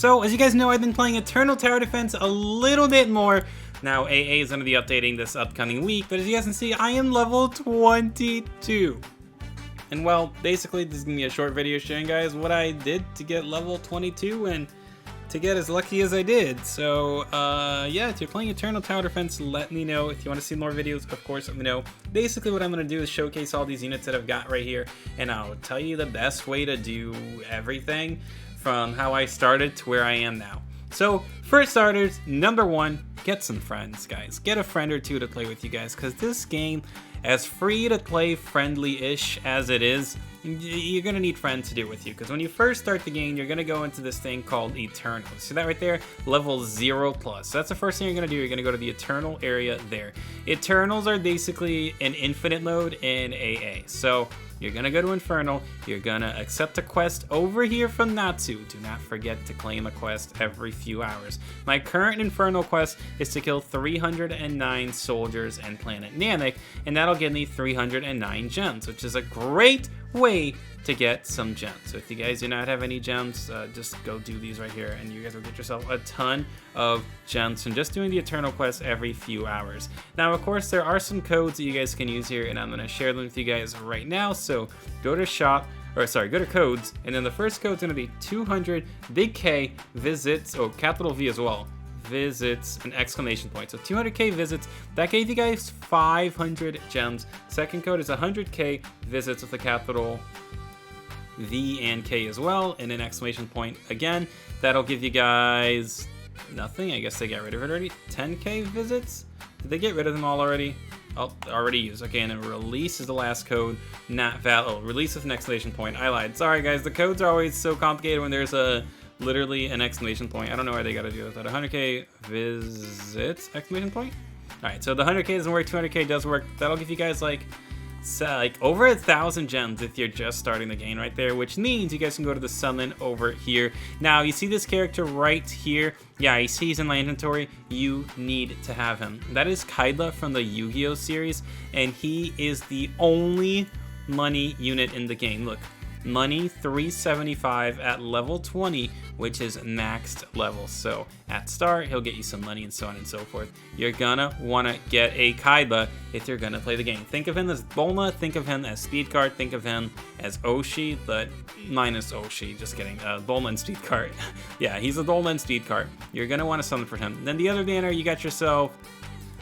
So, as you guys know, I've been playing Eternal Tower Defense a little bit more. Now, AA is going to be updating this upcoming week, but as you guys can see, I am level 22. And well, basically, this is going to be a short video showing guys what I did to get level 22 and to get as lucky as I did. So, yeah, if you're playing Eternal Tower Defense, let me know. If you want to see more videos, of course, let me know. Basically, what I'm going to do is showcase all these units that I've got right here, and I'll tell you the best way to do everything from how I started to where I am now. So, for starters, number one, get some friends, guys. Get a friend or two to play with you guys, because this game, as free to play friendly-ish as it is, you're going to need friends to do it with you, because when you first start the game, you're going to go into this thing called Eternal. See that right there? Level 0+. So that's the first thing you're going to do. You're going to go to the Eternal area there. Eternals are basically an infinite mode in AA. So you're going to go to Infernal. You're going to accept a quest over here from Natsu. Do not forget to claim a quest every few hours. My current Infernal quest is to kill 309 soldiers and planet Namek, and that'll give me 309 gems, which is a great way to get some gems. So if you guys do not have any gems, just go do these right here and you guys will get yourself a ton of gems from just doing the Eternal quest every few hours. Now, of course, there are some codes that you guys can use here, and I'm going to share them with you guys right now. So go to shop, or sorry, go to codes, and then the first code is going to be 200 big K visits, oh, capital V as well, visits, an exclamation point. So 200k visits, that gave you guys 500 gems. Second code is 100k visits with a capital V and K as well, and an exclamation point again. That'll give you guys nothing. I guess they got rid of it already. 10k visits? Did they get rid of them all already? Oh, already used. Okay, and then release is the last code. Not valid. Oh, release with an exclamation point. I lied. Sorry guys, the codes are always so complicated when there's literally an exclamation point. I don't know why they gotta do that. 100k visits, exclamation point? Alright, so the 100k doesn't work, 200k does work. That'll give you guys like over 1,000 gems if you're just starting the game right there, which means you guys can go to the summon over here. Now, you see this character right here? Yeah, you see he's in my inventory. You need to have him. That is Kaidla from the Yu-Gi-Oh series, and he is the only money unit in the game. Look. Money 375 at level 20, which is maxed level. So at start, he'll get you some money and so on and so forth. You're gonna wanna get a Kaiba if you're gonna play the game. Think of him as Bulma, think of him as Speed Card, think of him as Oshi, but minus Oshi, just kidding. Bulma and Speed Card. Yeah, he's a Bulma and Speed Card. You're gonna wanna summon for him. Then the other banner, you got yourself,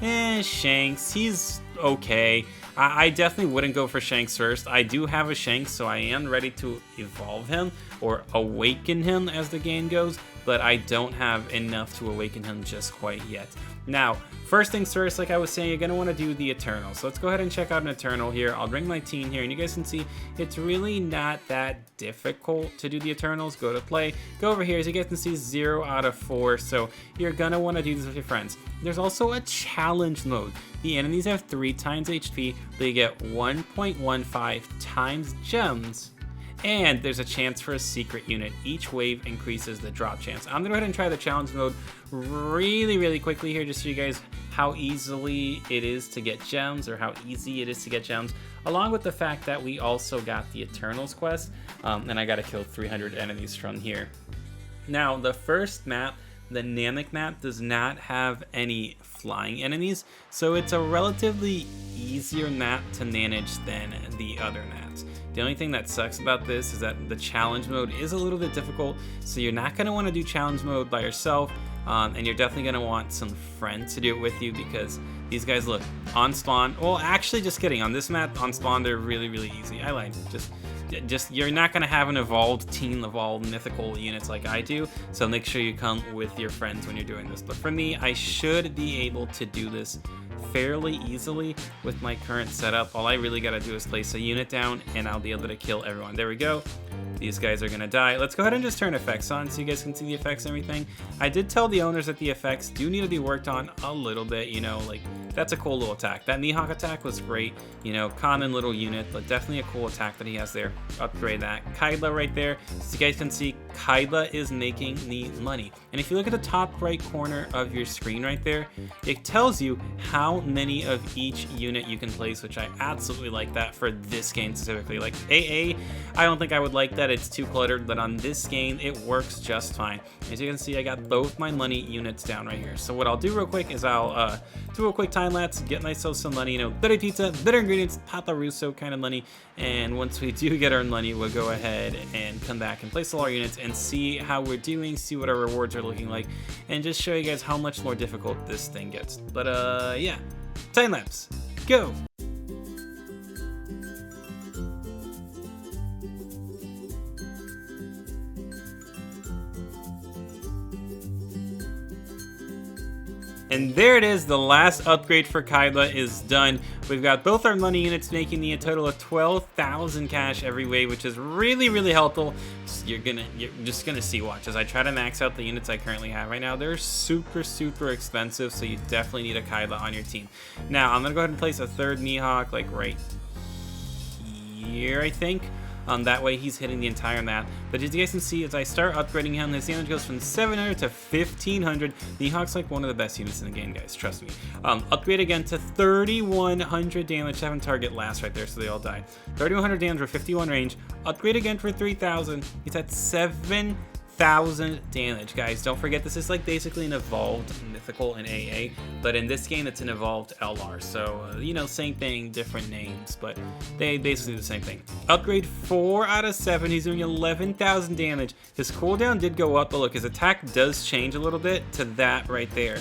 Shanks. He's okay. I definitely wouldn't go for Shanks first. I do have a Shanks, so I am ready to evolve him or awaken him as the game goes, but I don't have enough to awaken him just quite yet. Now, first things first, like I was saying, you're going to want to do the Eternal. So let's go ahead and check out an Eternal here. I'll bring my team here, and you guys can see it's really not that difficult to do the Eternals. Go to play, go over here, as you guys can see, 0 out of 4. So you're going to want to do this with your friends. There's also a challenge mode. The enemies have 3 times HP, but you get 1.15 times gems, and there's a chance for a secret unit. Each wave increases the drop chance. I'm gonna go ahead and try the challenge mode really quickly here, just to show you guys how easily it is to get gems, or how easy it is to get gems, along with the fact that we also got the Eternals quest, and I gotta kill 300 enemies from here. Now, the first map, the Namek map, does not have any flying enemies, so it's a relatively easier map to manage than the other maps. The only thing that sucks about this is that the challenge mode is a little bit difficult, so you're not going to want to do challenge mode by yourself, and you're definitely going to want some friends to do it with you, because these guys, look, on spawn, well, actually, just kidding, on this map, on spawn, they're really easy. I lied. Just you're not going to have an evolved team of all mythical units like I do, so make sure you come with your friends when you're doing this. But for me, I should be able to do this fairly easily with my current setup. All I really got to do is place a unit down, and I'll be able to kill everyone. There we go. These guys are going to die. Let's go ahead and just turn effects on so you guys can see the effects and everything. I did tell the owners that the effects do need to be worked on a little bit, you know, like, that's a cool little attack. That Mihawk attack was great, you know, common little unit, but definitely a cool attack that he has there. Upgrade that. Kaidla right there. So you guys can see Kaida is making the money. And if you look at the top right corner of your screen right there, it tells you how many of each unit you can place, which I absolutely like that for this game specifically. Like AA, I don't think I would like that, it's too cluttered, but on this game, it works just fine. As you can see, I got both my money units down right here. So what I'll do real quick is I'll do a quick time lapse, get myself some money, you know, better pizza, better ingredients, Papa Russo kind of money. And once we do get our money, we'll go ahead and come back and place all our units and see how we're doing, see what our rewards are looking like, and just show you guys how much more difficult this thing gets. But yeah, time lapse, go. And there it is, the last upgrade for Kaida is done. We've got both our money units making me a total of 12,000 cash every way, which is really, really helpful. You're just gonna see, watch, as I try to max out the units I currently have right now. They're super, super expensive, so you definitely need a Kaida on your team. Now, I'm gonna go ahead and place a third Mihawk, like right here, I think. That way he's hitting the entire map. But as you guys can see, as I start upgrading him, his damage goes from 700 to 1500. Mihawk's like one of the best units in the game, guys, trust me. Upgrade again to 3100 damage, 7 target last right there, so they all die. 3100 damage for 51 range. Upgrade again for 3000. He's at 7000 damage, guys. Don't forget, this is like basically an evolved mythical in AA, but in this game it's an evolved LR, so you know, same thing, different names, but they basically do the same thing. Upgrade 4 out of 7. He's doing 11,000 damage. His cooldown did go up, but look, his attack does change a little bit to that right there,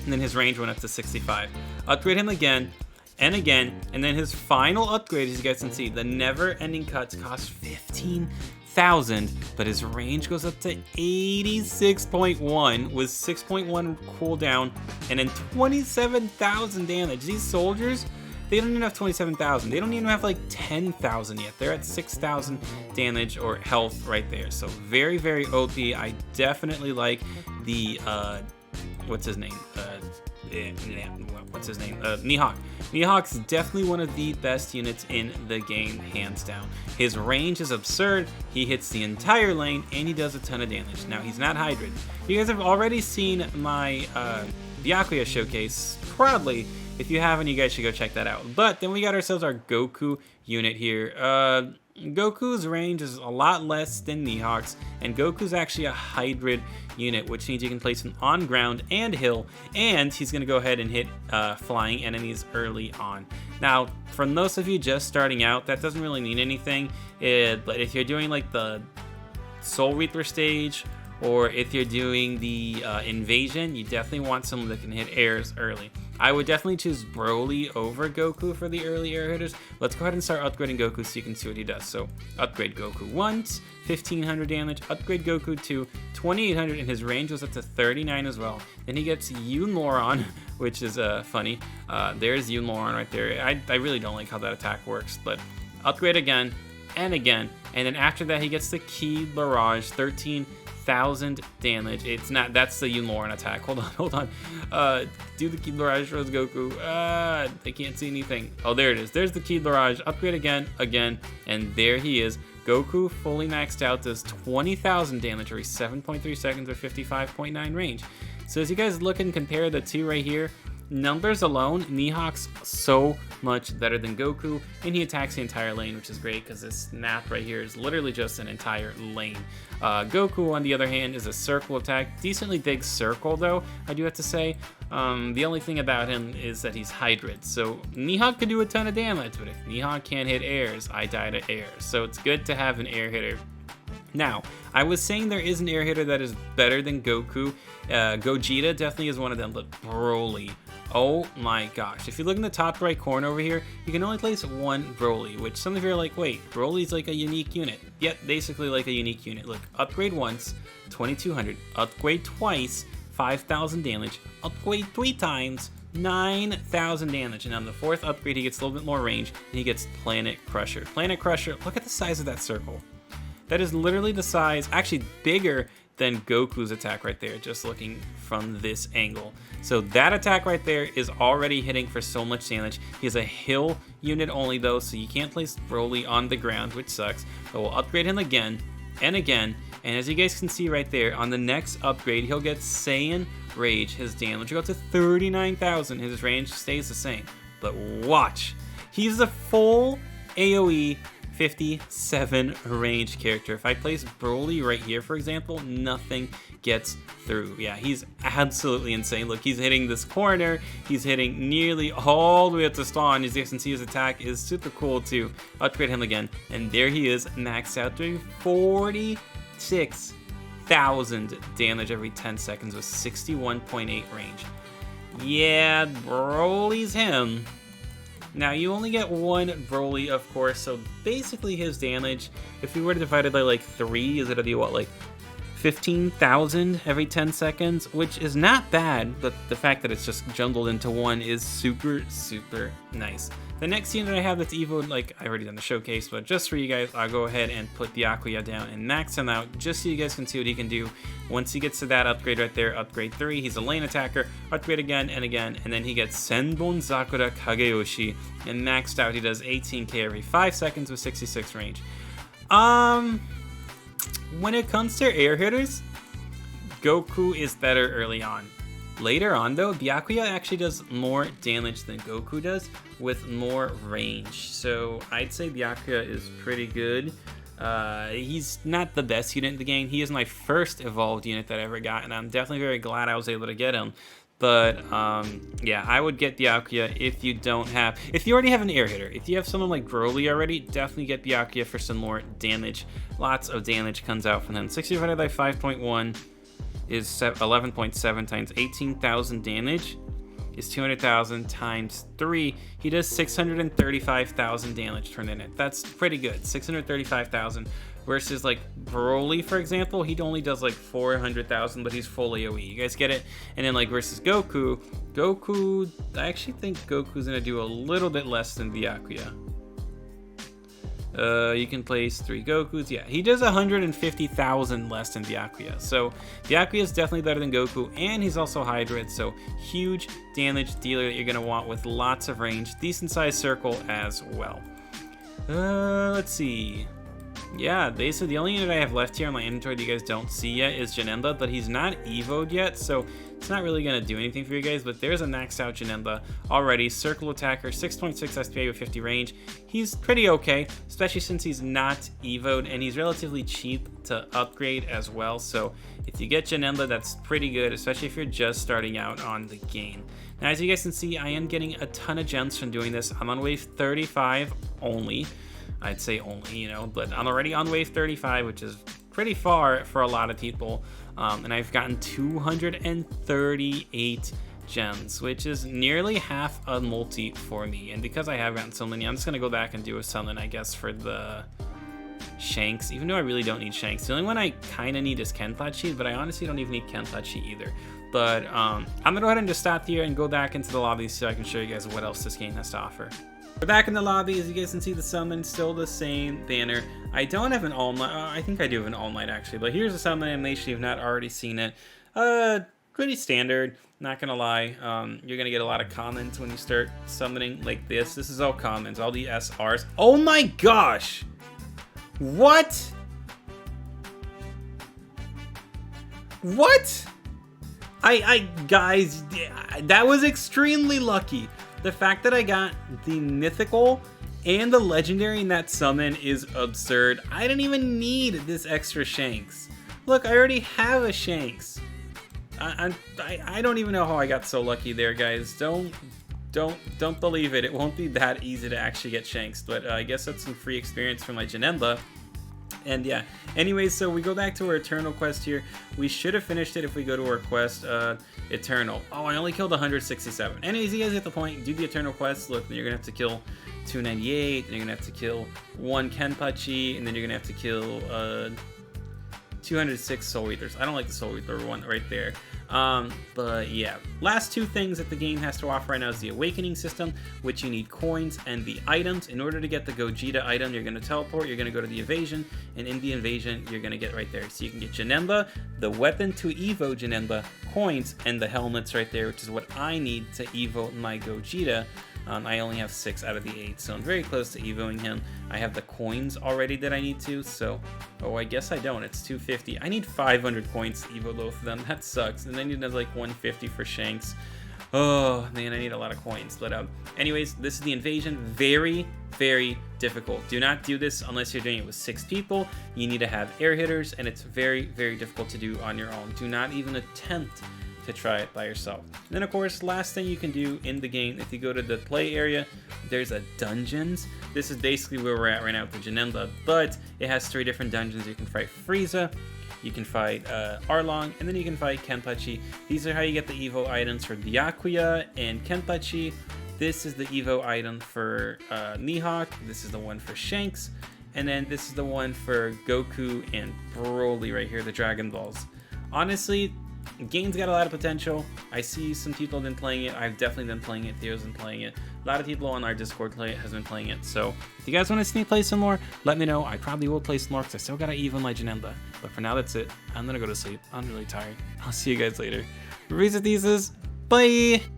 and then his range went up to 65. Upgrade him again and again, and then his final upgrade, as you guys can see, the never-ending cuts cost 15,000, but his range goes up to 86.1 with 6.1 cooldown and then 27,000 damage. These soldiers, they don't even have 27,000. They don't even have like 10,000 yet. They're at 6,000 damage or health right there. So very, very OP. I definitely like the, what's his name? Mihawk. Mihawk's definitely one of the best units in the game, hands down. His range is absurd. He hits the entire lane and he does a ton of damage. Now, he's not Hybrid. You guys have already seen my Byakuya showcase, probably. If you haven't, you guys should go check that out. But then we got ourselves our Goku unit here. Goku's range is a lot less than Mihawk's, and Goku's actually a hybrid unit, which means you can place him on ground and hill, and he's going to go ahead and hit flying enemies early on. Now, for most of you just starting out, that doesn't really mean anything, but if you're doing like the Soul Reaper stage, or if you're doing the invasion, you definitely want someone that can hit airs early. I would definitely choose Broly over Goku for the early air hitters. Let's go ahead and start upgrading Goku so you can see what he does. So upgrade Goku once, 1500 damage. Upgrade Goku to 2800, and his range goes up to 39 as well. Then he gets Yunloron, which is funny. There's Yunloron right there. I really don't like how that attack works, but upgrade again and again. And then after that, he gets the Ki Barrage, 13,000 damage. It's not, that's the Yunloron attack. Hold on. Do the Ki Barrage Rose Goku. They can't see anything. Oh, there it is. There's the Ki Barrage. Upgrade again, and there he is. Goku fully maxed out, does 20,000 damage every 7.3 seconds or 55.9 range. So as you guys look and compare the two right here, numbers alone, Mihawk's so much better than Goku, and he attacks the entire lane, which is great because this map right here is literally just an entire lane. Goku, on the other hand, is a circle attack. Decently big circle, though, I do have to say. The only thing about him is that he's hybrid, so Mihawk can do a ton of damage, but if Mihawk can't hit airs, I die to airs. So it's good to have an air hitter. Now, I was saying there is an air hitter that is better than Goku. Gogeta definitely is one of them, but Broly, oh my gosh. If you look in the top right corner over here, you can only place one Broly, which some of you are like, wait, Broly's like a unique unit. Yep, basically like a unique unit. Look, upgrade once, 2200. Upgrade twice, 5000 damage. Upgrade 3 times, 9,000 damage. And on the 4th upgrade, he gets a little bit more range, and he gets Planet Crusher. Planet Crusher, look at the size of that circle. That is literally the size, actually bigger than Goku's attack right there, just looking from this angle. So that attack right there is already hitting for so much damage. He is a hill unit only though, so you can't place Broly on the ground, which sucks. But we'll upgrade him again and again, And as you guys can see right there, on the next upgrade, he'll get Saiyan Rage. His damage will go to 39,000. His range stays the same. But watch. He's a full AoE 57 range character. If I place Broly right here, for example, nothing gets through. Yeah, he's absolutely insane. Look, he's hitting this corner. He's hitting nearly all the way up to spawn. As you can see, his attack is super cool too. Upgrade him again. And there he is, maxed out, doing 46,000 damage every 10 seconds with 61.8 range. Yeah, Broly's him. Now, you only get one Broly, of course, so basically his damage, if we were to divide it by like 3, is gonna be what, like 15,000 every 10 seconds, which is not bad, but the fact that it's just jumbled into one is super, super nice. The next unit I have that's evoed, like I already done the showcase, but just for you guys, I'll go ahead and put Byakuya down and max him out just so you guys can see what he can do. Once he gets to that upgrade right there, upgrade 3, he's a lane attacker, upgrade again and again, and then he gets Senbon Sakura Kageyoshi, and maxed out he does 18k every 5 seconds with 66 range. When it comes to air hitters, Goku is better early on. Later on though, Byakuya actually does more damage than Goku does with more range. So I'd say Byakuya is pretty good. He's not the best unit in the game. He is my first evolved unit that I ever got, and I'm definitely very glad I was able to get him. But yeah, I would get Byakuya if you already have an air hitter. If you have someone like Broly already, definitely get Byakuya for some more damage. Lots of damage comes out from him. 60 divided by 5.1 is 11.7 times 18,000 damage is 200,000 times 3. He does 635,000 damage per minute. That's pretty good. 635,000 versus like Broly, for example, he only does like 400,000, but he's full AoE. You guys get it? And then like versus Goku, I actually think Goku's gonna do a little bit less than Byakuya. You can place 3 Gokus. Yeah, he does 150,000 less than Byakuya. So Byakuya is definitely better than Goku, and he's also hybrid. So huge damage dealer that you're gonna want with lots of range, decent sized circle as well. Let's see. Yeah, basically the only unit I have left here on my inventory that you guys don't see yet is Janemba, but he's not evoed yet, so it's not really going to do anything for you guys. But there's a maxed out Janemba already. Circle attacker, 6.6 SPA with 50 range. He's pretty okay, especially since he's not evoed, and he's relatively cheap to upgrade as well. So if you get Janemba, that's pretty good, especially if you're just starting out on the game. Now, as you guys can see, I am getting a ton of gems from doing this. I'm on wave 35 only. I'd say only, you know, but I'm already on wave 35, which is pretty far for a lot of people. And I've gotten 238 gems, which is nearly half a multi for me. And because I have gotten so many, I'm just going to go back and do a summon, I guess, for the Shanks, even though I really don't need Shanks. The only one I kind of need is Kenpachi, but I honestly don't even need Kenpachi either. But I'm going to go ahead and just stop here and go back into the lobby so I can show you guys what else this game has to offer. We're back in the lobby. As you guys can see, the summon still the same banner. I don't have an all night. I think I do have an all night actually, but here's a summon animation if you've not already seen it. Pretty standard, not gonna lie. You're gonna get a lot of comments when you start summoning like this. This is all comments, all the SRs. Oh my gosh! What? What? Guys, that was extremely lucky. The fact that I got the mythical and the legendary in that summon is absurd. I didn't even need this extra Shanks. Look, I already have a Shanks. I don't even know how I got so lucky there, guys. Don't believe it. It won't be that easy to actually get Shanks, but I guess that's some free experience for my Janemba. And yeah, anyways, so we go back to our Eternal quest here. We should have finished it if we go to our quest, Eternal. Oh, I only killed 167. Anyways, you guys get the point. Do the Eternal quest. Look, then you're going to have to kill 298, then you're going to have to kill 1 Kenpachi, and then you're going to have to kill 206 Soul Eaters. I don't like the Soul Eater one right there. But yeah, last 2 things that the game has to offer right now is the Awakening system, which you need coins, and the items. In order to get the Gogeta item, you're going to teleport, you're going to go to the Evasion, and in the Invasion, you're going to get right there. So you can get Janemba, the weapon to Evo Janemba, coins, and the helmets right there, which is what I need to Evo my Gogeta. I only have 6 out of the 8, so I'm very close to evoing him. I have the coins already that I need to, so... Oh, I guess I don't. It's 250. I need 500 coins to evo both of them. That sucks. And then you need like 150 for Shanks. Oh, man, I need a lot of coins. But anyways, this is the invasion. Very, very difficult. Do not do this unless you're doing it with 6 people. You need to have air hitters, and it's very, very difficult to do on your own. Do not even attempt to try it by yourself. And then, of course, last thing you can do in the game, if you go to the play area, there's a dungeons. This is basically where we're at right now with the Janemba, but it has 3 different dungeons. You can fight Frieza, you can fight Arlong, and then you can fight Kenpachi. These are how you get the Evo items for Byakuya and Kenpachi. This is the Evo item for Mihawk. This is the one for Shanks. And then this is the one for Goku and Broly right here, the Dragon Balls. Honestly, the game's got a lot of potential. I see some people have been playing it. I've definitely been playing it. Theo's been playing it. A lot of people on our Discord has been playing it. So if you guys want to see me play some more, let me know. I probably will play some more because I still got to Evo my Janemba. But for now, that's it. I'm going to go to sleep. I'm really tired. I'll see you guys later. Reason Thesis. Bye!